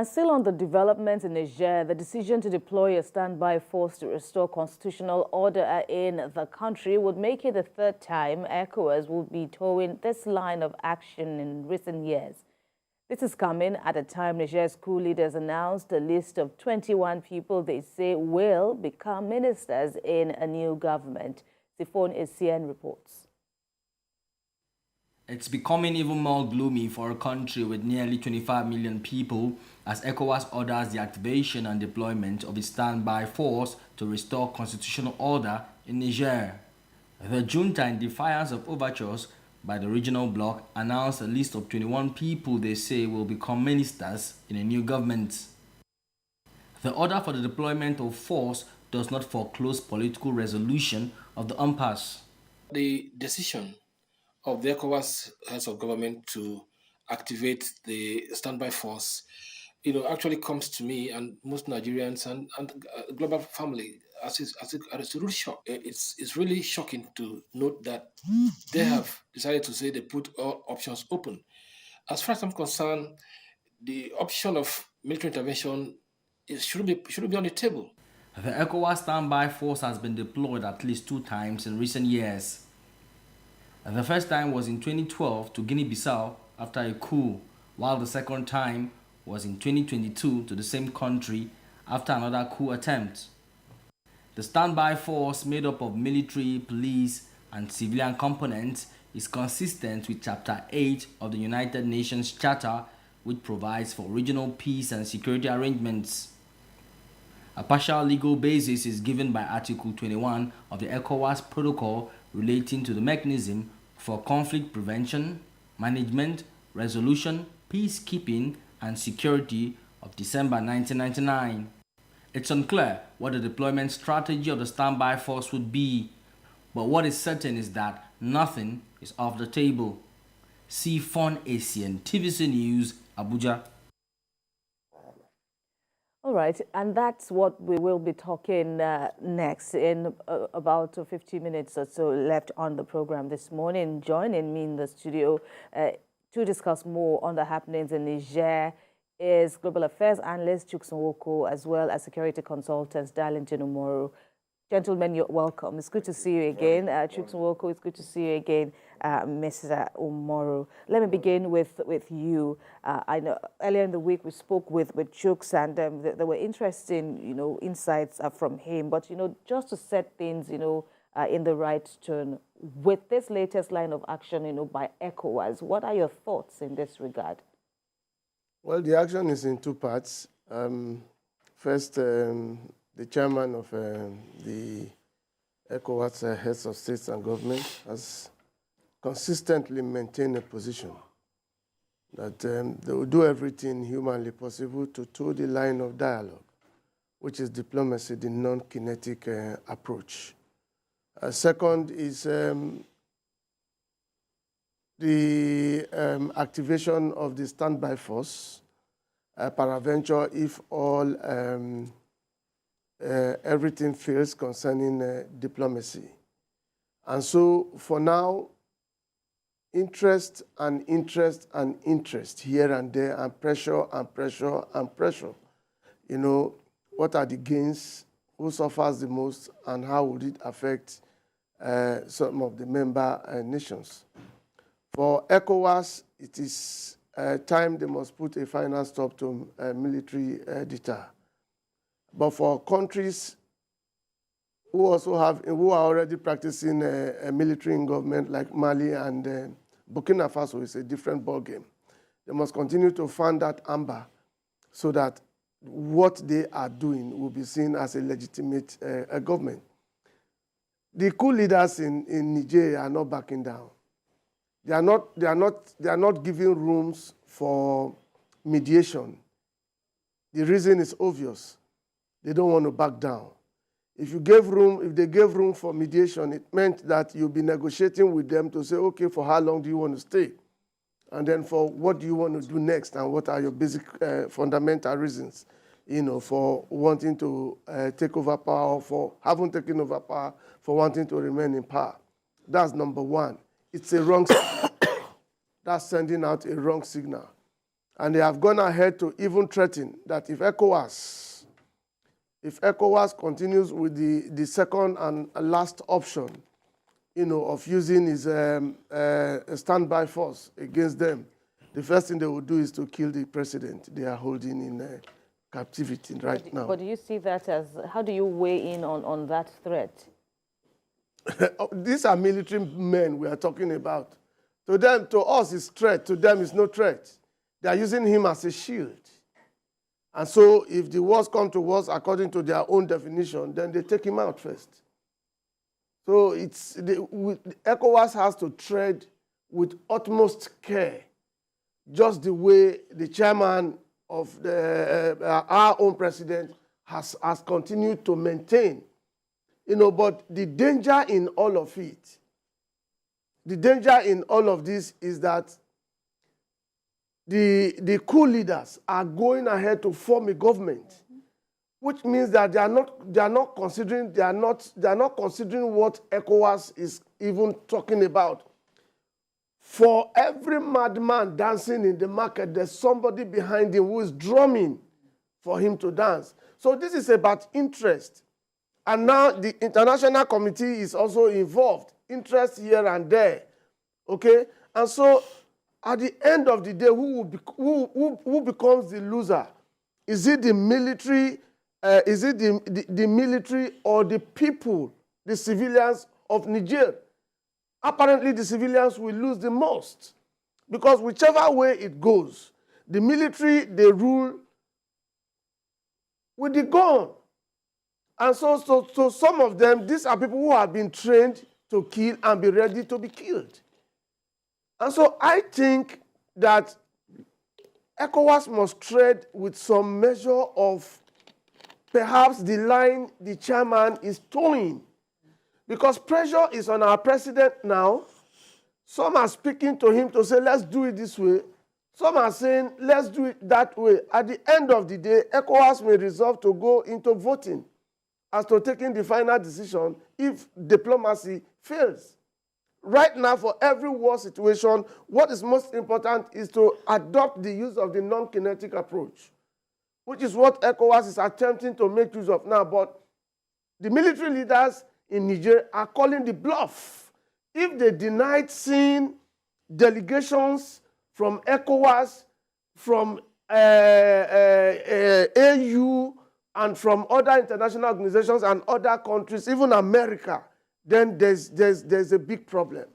And still on the developments in Niger, the decision to deploy a standby force to restore constitutional order in the country would make it the third time ECOWAS will be towing this line of action in recent years. This is coming at a time Niger's coup leaders announced a list of 21 people they say will become ministers in a new government. Siphon Essien reports. It's becoming even more gloomy for a country with nearly 25 million people as ECOWAS orders the activation and deployment of a standby force to restore constitutional order in Niger. The junta, in defiance of overtures by the regional bloc, announced a list of 21 people they say will become ministers in a new government. The order for the deployment of force does not foreclose political resolution of the impasse. The decision of the ECOWAS heads of government to activate the standby force, actually comes to me and most Nigerians and global family as a real shock. It's really shocking to note that they have decided to say they put all options open. As far as I'm concerned, the option of military intervention should be on the table. The ECOWAS standby force has been deployed at least 2 times in recent years. The first time was in 2012 to Guinea-Bissau after a coup, while the second time was in 2022 to the same country after another coup attempt. The standby force, made up of military, police, and civilian components, is consistent with Chapter 8 of the United Nations Charter, which provides for regional peace and security arrangements. A partial legal basis is given by Article 21 of the ECOWAS Protocol relating to the mechanism for conflict prevention, management, resolution, peacekeeping, and security of December 1999. It's unclear what the deployment strategy of the standby force would be, but what is certain is that nothing is off the table. Siphon Essien, TVC News, Abuja. All right, and that's what we will be talking next in about 15 minutes or so left on the program this morning. Joining me in the studio to discuss more on the happenings in Niger is Global Affairs Analyst Chuks Nwoko, as well as security consultant Darlington Umoru. Gentlemen, you're welcome. It's good to see you again. Chuks Nwoko, it's good to see you again, Mr. Umoru. Let me begin with you. I know earlier in the week we spoke with Chuks, and there were interesting, insights from him. But, just to set things, in the right tone, with this latest line of action, by ECOWAS, what are your thoughts in this regard? Well, the action is in 2 parts. First, the chairman of the ECOWAS heads of states and government has consistently maintained a position that they will do everything humanly possible to toe the line of dialogue, which is diplomacy, the non-kinetic approach. Second is the activation of the standby force, peradventure if all everything fails concerning diplomacy. And so for now, interest and interest and interest here and there, and pressure and pressure and pressure. What are the gains? Who suffers the most? And how would it affect some of the member nations? For ECOWAS, it is time they must put a final stop to military deter. But for countries who are already practicing a military in government, like Mali and Burkina Faso, is a different ballgame. They must continue to fund that amber so that what they are doing will be seen as a legitimate government. The coup leaders in Niger are not backing down. They are not giving rooms for mediation. The reason is obvious. They don't want to back down. If they gave room for mediation, it meant that you'll be negotiating with them to say, okay, for how long do you want to stay? And then for what do you want to do next, and what are your basic fundamental reasons, for wanting to take over power, for having taken over power, for wanting to remain in power. That's number one. It's a wrong signal. That's sending out a wrong signal. And they have gone ahead to even threaten that if ECOWAS continues with the second and last option, of using his a standby force against them, the first thing they will do is to kill the president they are holding in captivity right now. But do you see that as, how do you weigh in on that threat? These are military men we are talking about. To them, to us, it's threat. To them, it's no threat. They are using him as a shield. And so if the wars come to wars according to their own definition, then they take him out first. So ECOWAS has to tread with utmost care, just the way the chairman of our own president has continued to maintain. But the danger in all of it, the danger in all of this is that the coup leaders are going ahead to form a government, which means that they are not considering what ECOWAS is even talking about. For every madman dancing in the market, there's somebody behind him who is drumming for him to dance. So this is about interest. And now the international committee is also involved, interest here and there, okay? And so at the end of the day, who becomes the loser? Is it the military? Is it the military or the people, the civilians of Niger? Apparently, the civilians will lose the most, because whichever way it goes, the military, they rule with the gun. And so some of them, these are people who have been trained to kill and be ready to be killed. And so I think that ECOWAS must tread with some measure of perhaps the line the chairman is towing. Because pressure is on our president now. Some are speaking to him to say, let's do it this way. Some are saying, let's do it that way. At the end of the day, ECOWAS may resolve to go into voting as to taking the final decision if diplomacy fails. Right now, for every war situation, what is most important is to adopt the use of the non-kinetic approach, which is what ECOWAS is attempting to make use of now. But the military leaders in Niger are calling the bluff. If they denied seeing delegations from ECOWAS, from AU, and from other international organizations and other countries, even America, then there's a big problem.